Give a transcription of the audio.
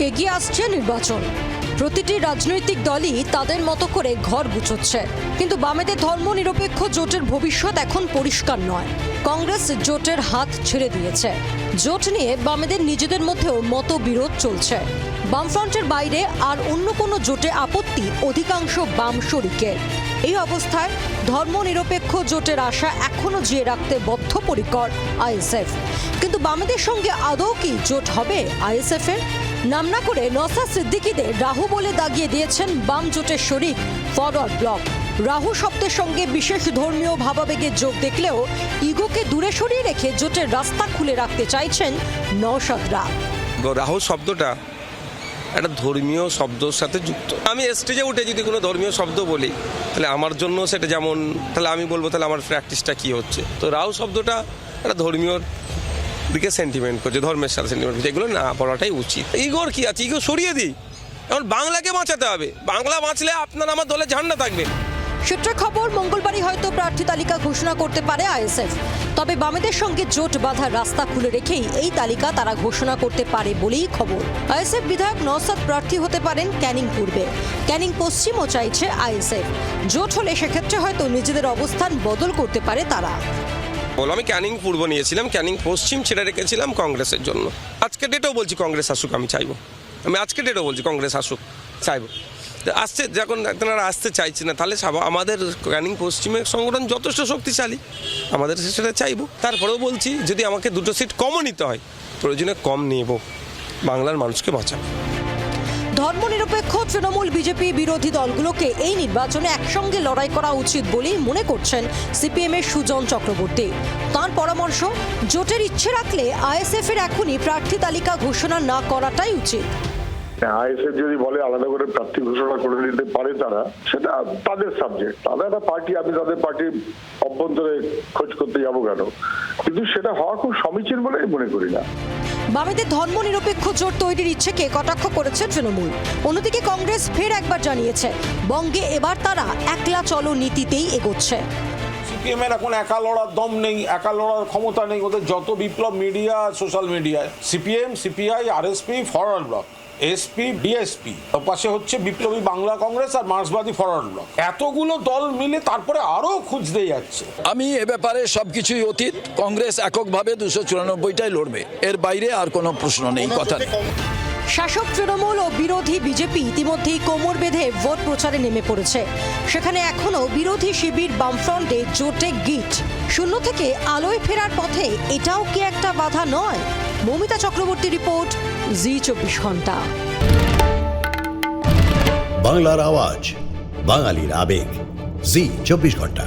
এগিয়ে আসছে নির্বাচন। প্রতিটি রাজনৈতিক দলই তাদের মতো করে ঘর গুছোচ্ছে, কিন্তু বামেদের ধর্মনিরপেক্ষ জোটের ভবিষ্যৎ এখন পরিষ্কার নয়। কংগ্রেস জোটের হাত ছেড়ে দিয়েছে। জোট নিয়ে বামেদের নিজেদের মধ্যেও মতবিরোধ চলছে। বামফ্রন্টের বাইরে আর অন্য কোনো জোটে আপত্তি অধিকাংশ বাম শরিকের। এই অবস্থায় ধর্মনিরপেক্ষ জোটের আশা এখনো জিয়ে রাখতে বদ্ধপরিকর আইএসএফ। কিন্তু বামেদের সঙ্গে আদৌ কি জোট হবে আইএসএফ এর? নাম না করে নওশাদ সিদ্দিকীদের রাহু বলে দাগিয়ে দিয়েছেন বাম জোটের শরিক ফরওয়ার্ড ব্লক। রাহু শব্দের সঙ্গে বিশেষ ধর্মীয় ভাবাবেগে যোগ দেখলেও ইগোকে দূরে সরিয়ে রেখে জোটের রাস্তা খুলে রাখতে চাইছেন নওশাদরা। রাহু শব্দটা একটা ধর্মীয় শব্দের সাথে যুক্ত। আমি স্টেজে উঠে যদি কোনো ধর্মীয় শব্দ বলি তাহলে আমার জন্য সেটা যেমন, তাহলে আমি বলবো তাহলে আমার প্র্যাকটিসটা কী হচ্ছে। তো রাহু শব্দটা একটা ধর্মীয় দিকে সেন্টিমেন্ট করছে, ধর্মের সাথে সেন্টিমেন্ট করছে, এগুলো না পড়াটাই উচিত। ইগোর কি আছে, ইগো সরিয়ে দিই। এখন বাংলাকে বাঁচাতে হবে, বাংলা বাঁচলে আপনার আমার দলে ঝান্ডা থাকবে। সূত্রে খবর, মঙ্গলবারই হয়তো প্রার্থী তালিকা ঘোষণা করতে পারে আইএসএফ। তবে বামেদের সঙ্গে জোট বাঁধার রাস্তা খুলে রেখেই এই তালিকা তারা ঘোষণা করতে পারে বলেই খবর। আইএসএফ বিধায়ক নওশাদ প্রার্থী হতে পারেন ক্যানিং পূর্বে, ক্যানিং পশ্চিমও চাইছে আইএসএফ। জোট হলে সেক্ষেত্রে হয়তো নিজেদের অবস্থান বদল করতে পারে তারা। আমি ক্যানিং পূর্ব নিয়েছিলাম, ক্যানিং পশ্চিম ছেড়ে রেখেছিলাম কংগ্রেসের জন্য। আজকে ডেটেও বলছি কংগ্রেস আসুক, আমি চাইবো। আমি আজকে ডেটেও বলছি কংগ্রেস আসুক, চাইবো। আসছে যখন আপনারা আসতে চাইছে না, তাহলে আমাদের ক্যানিং পশ্চিমের সংগঠন যথেষ্ট শক্তিশালী, আমাদের সেটা চাইবো। তারপরেও বলছি যদি আমাকে দুটো সিট কমও নিতে হয়, প্রয়োজনে কম নেব, বাংলার মানুষকে বাঁচাবো। ধর্মনিরপেক্ষ তৃণমূল বিজেপি বিরোধী দলগুলোকে এই নির্বাচনে একসঙ্গে লড়াই করা উচিত বলেই মনে করছেন সিপিএম এর সুজন চক্রবর্তী। তাঁর পরামর্শ, জোটের ইচ্ছে রাখলে আইএসএফ এর এখনই প্রার্থী তালিকা ঘোষণা না করাটাই উচিত। আইএসএফ যদি বলে আলাদা করে প্রার্থী ঘোষণা করে নিতে পারে তারা, সেটা তাদের সাবজেক্ট, তাদের একটা পার্টি, আমি তাদের পার্টির অভ্যন্তরে খোঁজ করতে যাবো কেন? কিন্তু সেটা হওয়া খুব সমীচীন বলে মনে করি না। বামেদের ধর্মনিরপেক্ষ জোট তৈরির ইচ্ছেকে কটাক্ষ করেছে তৃণমূল। অন্যদিকে কংগ্রেস ফের একবার জানিয়েছে বঙ্গে এবার তারা একলা চলো নীতিতেই এগোচ্ছে। সিপিএম এর এখন একা লড়ার দম নেই, একা লড়ার ক্ষমতা নেই। ওদের যত বিপ্লব মিডিয়া, সোশ্যাল মিডিয়ায় CPM, CPI, RSP, forward block, SP, DSP, পাশে হচ্ছে বিপ্লবী বাংলা কংগ্রেস আর মার্ক্সবাদী ফরওয়ার্ড ব্লক, এতগুলো দল মিলে তারপরে আরো খুঁজতে যাচ্ছে। আমি এ ব্যাপারে সবকিছুই অতীত। কংগ্রেস এককভাবে 294টাই লড়বে, এর বাইরে আর কোনো প্রশ্ন নেই, কথা নেই। শাসক তৃণমূল ও বিরোধী বিজেপি ইতিমধ্যেই কোমর বেঁধে ভোট প্রচারে নেমে পড়েছে। সেখানে এখনো বিরোধী শিবির বামফ্রন্টে জোটে গিট। শূন্য থেকে আলোয় ফেরার পথে এটাও কি একটা বাধা নয়? মমিতা চক্রবর্তী রিপোর্ট, জি 24 ঘন্টা। বাংলার আওয়াজ, বাঙালির আবেগ, জি 24 ঘন্টা।